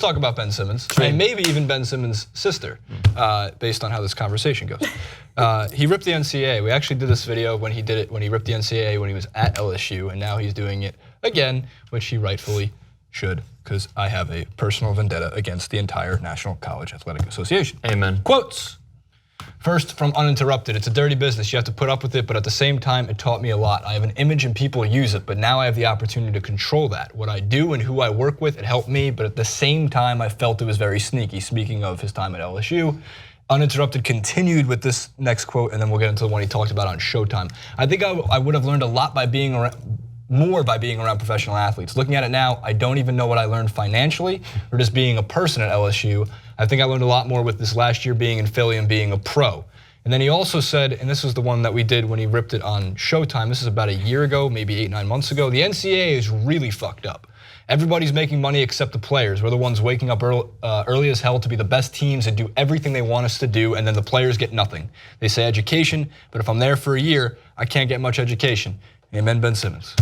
talk about Ben Simmons, and maybe even Ben Simmons' sister, based on how this conversation goes. He ripped the NCAA. We actually did this video when he did it, when he ripped the NCAA when he was at LSU, and now he's doing it again, which he rightfully should, because I have a personal vendetta against the entire National College Athletic Association. Amen. Quotes. First, from Uninterrupted, it's a dirty business. You have to put up with it, but at the same time, it taught me a lot. I have an image and people use it, but now I have the opportunity to control that. What I do and who I work with, it helped me, but at the same time, I felt it was very sneaky. Speaking of his time at LSU, Uninterrupted continued with this next quote, and then we'll get into the one he talked about on Showtime. I think I would have learned a lot by being around, more by being around professional athletes. Looking at it now, I don't even know what I learned financially or just being a person at LSU. I think I learned a lot more with this last year being in Philly and being a pro. And then he also said, and this was the one that we did when he ripped it on Showtime, this is about a year ago, maybe 8-9 months ago, the NCAA is really fucked up. Everybody's making money except the players. We're the ones waking up early as hell to be the best teams and do everything they want us to do, and then the players get nothing. They say education, but if I'm there for a year, I can't get much education. Amen, Ben Simmons.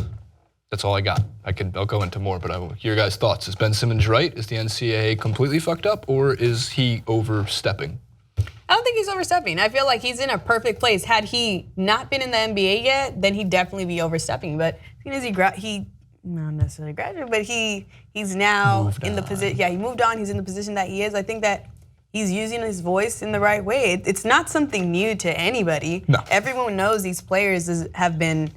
That's all I got. I'll go into more, but I will hear your guys' thoughts. Is Ben Simmons right? Is the NCAA completely fucked up, or is he overstepping? I don't think he's overstepping. I feel like he's in a perfect place. Had he not been in the NBA yet, then he'd definitely be overstepping. But as soon as he not necessarily graduated, but he's now in the position. Yeah, he moved on. He's in the position that he is. I think that he's using his voice in the right way. It's not something new to anybody. No. Everyone knows these players have been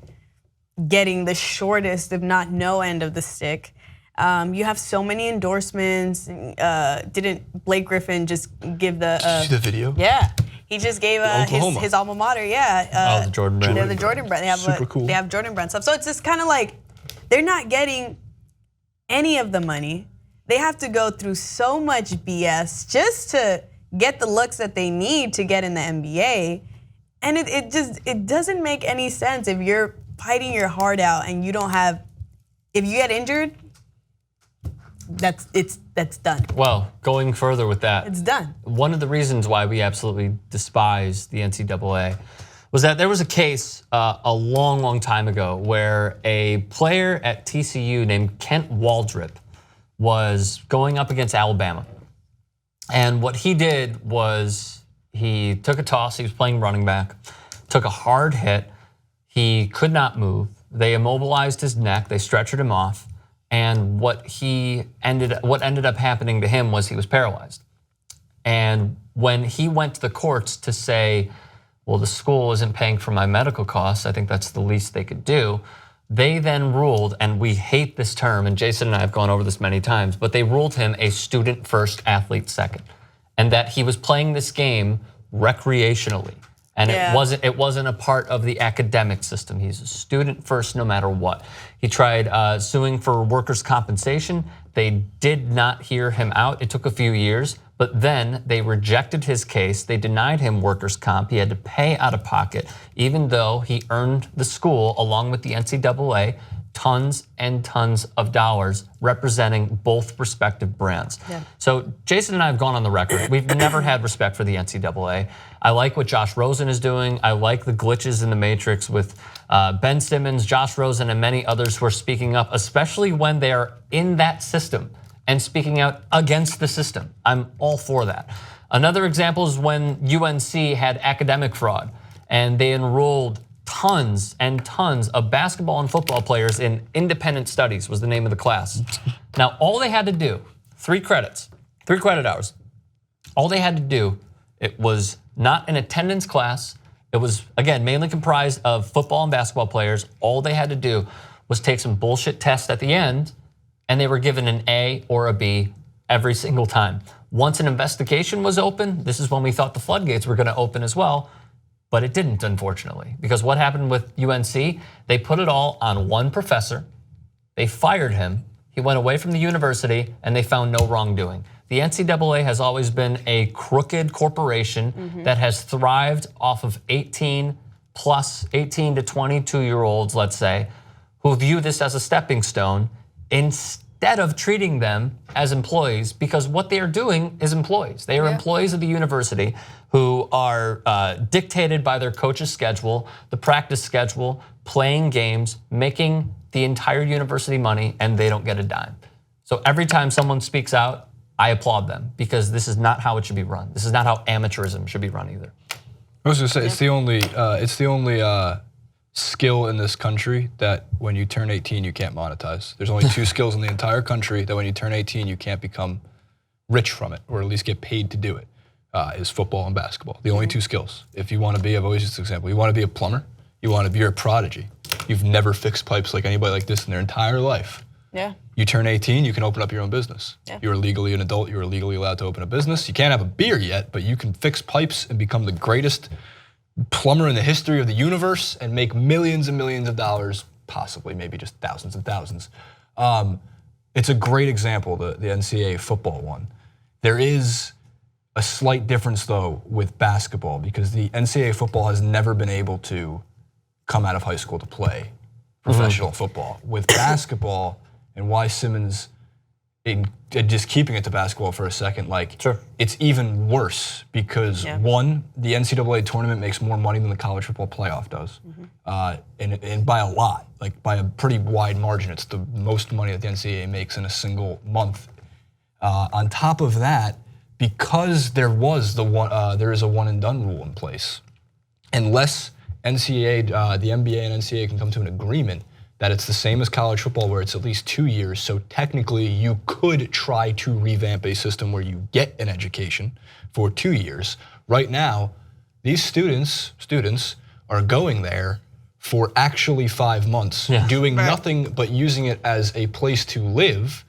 getting the shortest, if not no end of the stick. You have so many endorsements. Didn't Blake Griffin just give the? Did you see the video? Yeah, he just gave his alma mater. Yeah, the Jordan brand. The Jordan brand. They have super cool. They have Jordan brand stuff. So it's just kind of like they're not getting any of the money. They have to go through so much BS just to get the looks that they need to get in the NBA, and it doesn't make any sense if you're fighting your heart out and you don't have. If you get injured, that's done. Well, going further with that, it's done. One of the reasons why we absolutely despise the NCAA was that there was a case a long time ago where a player at TCU named Kent Waldrop was going up against Alabama. And what he did was he took a toss, he was playing running back, took a hard hit, he could not move, they immobilized his neck, they stretchered him off, and what ended up happening to him was he was paralyzed. And when he went to the courts to say, well, the school isn't paying for my medical costs, I think that's the least they could do, they then ruled, and we hate this term, and Jason and I have gone over this many times, but they ruled him a student first, athlete second, and that he was playing this game recreationally. And it wasn't a part of the academic system. He's a student first no matter what. He tried suing for workers' compensation. They did not hear him out. It took a few years, but then they rejected his case. They denied him workers' comp. He had to pay out of pocket, even though he earned the school, along with the NCAA, tons and tons of dollars representing both respective brands. Yeah. So Jason and I have gone on the record. We've never had respect for the NCAA. I like what Josh Rosen is doing. I like the glitches in the matrix with Ben Simmons, Josh Rosen, and many others who are speaking up, especially when they are in that system and speaking out against the system. I'm all for that. Another example is when UNC had academic fraud and they enrolled tons and tons of basketball and football players in independent studies was the name of the class. Now, all they had to do, 3 credit hours. All they had to do, it was not an attendance class. It was, again, mainly comprised of football and basketball players. All they had to do was take some bullshit test at the end, and they were given an A or a B every single time. Once an investigation was open, this is when we thought the floodgates were gonna open as well, but it didn't, unfortunately, because what happened with UNC, they put it all on one professor, they fired him, he went away from the university, and they found no wrongdoing. The NCAA has always been a crooked corporation that has thrived off of 18 to 22-year-olds, let's say, who view this as a stepping stone instead of treating them as employees, because what they are doing is employees. They are employees of the university who are dictated by their coach's schedule, the practice schedule, playing games, making the entire university money, and they don't get a dime. So every time someone speaks out, I applaud them because this is not how it should be run. This is not how amateurism should be run either. I was gonna say it's the only skill in this country that when you turn 18 you can't monetize. There's only 2 skills in the entire country that when you turn 18 you can't become rich from it, or at least get paid to do it. Is football and basketball. The only 2 skills. If you want to be, I've always used this example. You want to be a plumber. You're a prodigy. You've never fixed pipes like anybody like this in their entire life. Yeah. You turn 18, you can open up your own business. Yeah. You're legally an adult. You're legally allowed to open a business. You can't have a beer yet, but you can fix pipes and become the greatest plumber in the history of the universe and make millions and millions of dollars, possibly maybe just thousands and thousands. It's a great example, the NCAA football one. There is a slight difference though with basketball because the NCAA football has never been able to come out of high school to play professional football. With basketball, and why Simmons, just keeping it to basketball for a second, like it's even worse because one, the NCAA tournament makes more money than the college football playoff does, and by a lot, like by a pretty wide margin. It's the most money that the NCAA makes in a single month. On top of that, because there is a one and done rule in place, unless the NBA and NCAA can come to an agreement that it's the same as college football where it's at least 2 years, so technically you could try to revamp a system where you get an education for 2 years. Right now, these students are going there for actually 5 months, doing nothing but using it as a place to live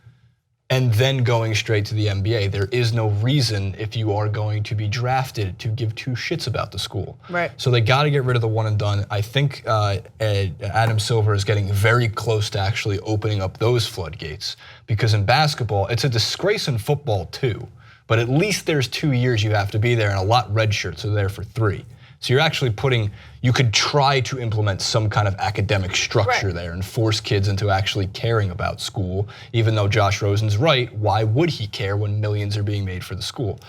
and then going straight to the NBA. There is no reason if you are going to be drafted to give 2 shits about the school. Right. So they got to get rid of the one and done. I think Adam Silver is getting very close to actually opening up those floodgates because in basketball, it's a disgrace in football too, but at least there's 2 years you have to be there and a lot red shirts are there for 3. So you're actually you could try to implement some kind of academic structure there and force kids into actually caring about school, even though Josh Rosen's right, why would he care when millions are being made for the school?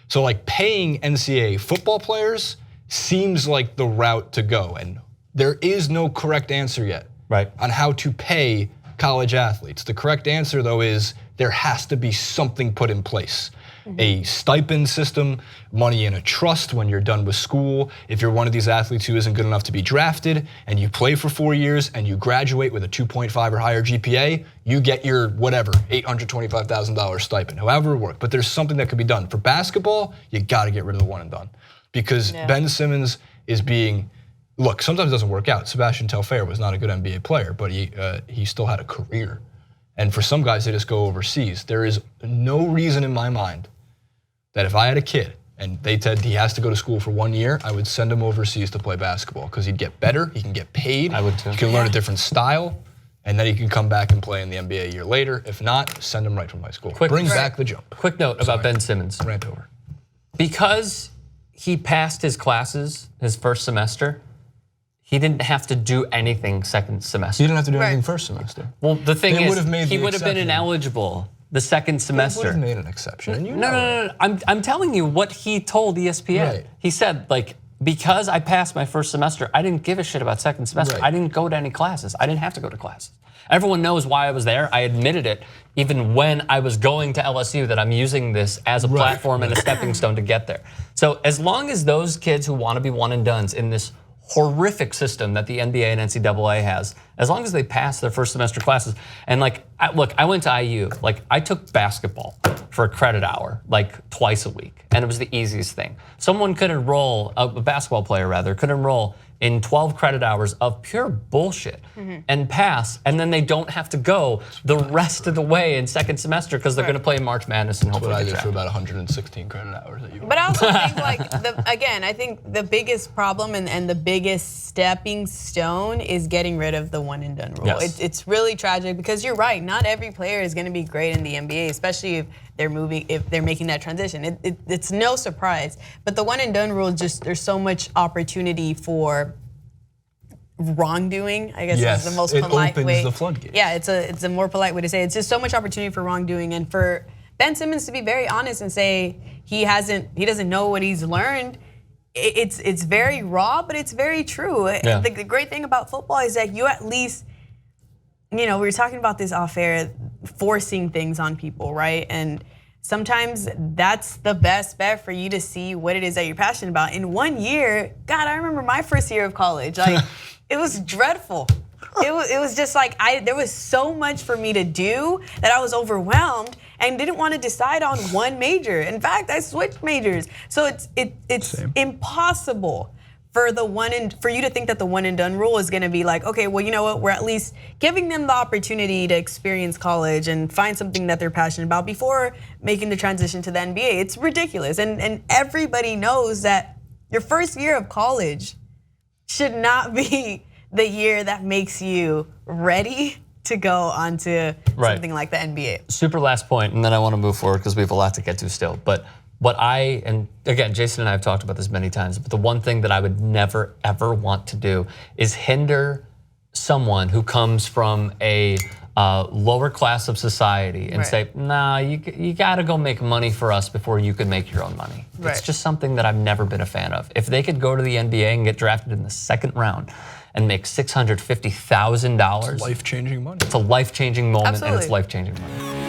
So like paying NCAA football players seems like the route to go, and there is no correct answer yet on how to pay college athletes. The correct answer though is there has to be something put in place. A stipend system, money in a trust when you're done with school. If you're one of these athletes who isn't good enough to be drafted and you play for 4 years and you graduate with a 2.5 or higher GPA, you get your whatever, $825,000 stipend, however it works. But there's something that could be done. For basketball, you gotta get rid of the one and done. Because Ben Simmons is look, sometimes it doesn't work out. Sebastian Telfair was not a good NBA player, but he still had a career. And for some guys, they just go overseas. There is no reason in my mind that if I had a kid and they said he has to go to school for 1 year, I would send him overseas to play basketball because he'd get better, he can get paid, I would too. He can learn a different style, and then he can come back and play in the NBA a year later. If not, send him right from high school. Bring back the jump. Quick note about Ben Simmons. Rant over. Because he passed his classes his first semester, he didn't have to do anything second semester. You didn't have to do anything first semester. Well, the thing is, he would have been exception. ineligible the second semester. He would have made an exception, and you know No. I'm telling you what he told ESPN. Right. He said, like, because I passed my first semester, I didn't give a shit about second semester. Right. I didn't go to any classes. I didn't have to go to classes. Everyone knows why I was there. I admitted it even when I was going to LSU that I'm using this as a platform and a stepping stone to get there. So as long as those kids who want to be one and dones in this horrific system that the NBA and NCAA has, as long as they pass their first semester classes, and like, look, I went to IU, like I took basketball for a credit hour, like twice a week, and it was the easiest thing. Someone could enroll, a basketball player rather, could enroll in 12 credit hours of pure bullshit and pass, and then they don't have to go the rest of the way in second semester because they're going to play March Madness and hopefully But I get did for drafted. about 116 credit hours at you. But I also think, like, I think the biggest problem and the biggest stepping stone is getting rid of the one and done rule. Yes. It's really tragic because you're right. Not every player is going to be great in the NBA, especially if they're making that transition. It's no surprise. But the one and done rule, there's so much opportunity for wrongdoing, I guess is the most polite way. It opens the floodgates. Yeah, it's a more polite way to say it. It's just so much opportunity for wrongdoing, and for Ben Simmons to be very honest and say he doesn't know what he's learned. It's very raw, but it's very true. Yeah. The great thing about football is that you at least, we were talking about this off air, forcing things on people, right? And sometimes that's the best bet for you to see what it is that you're passionate about. In 1 year, God, I remember my first year of college. Like, it was dreadful. It was just like, there was so much for me to do that I was overwhelmed and didn't want to decide on one major. In fact, I switched majors. So it's impossible for you to think that the one and done rule is gonna be like, okay, well, you know what, we're at least giving them the opportunity to experience college and find something that they're passionate about before making the transition to the NBA. It's ridiculous. And everybody knows that your first year of college should not be the year that makes you ready to go onto something like the NBA. Super last point, and then I want to move forward because we have a lot to get to still. But and again, Jason and I have talked about this many times, but the one thing that I would never, ever want to do is hinder someone who comes from a lower class of society and say, nah, you gotta go make money for us before you can make your own money. It's just something that I've never been a fan of. If they could go to the NBA and get drafted in the second round and make $650,000. Life-changing money. It's a life-changing moment. Absolutely. And it's life-changing money.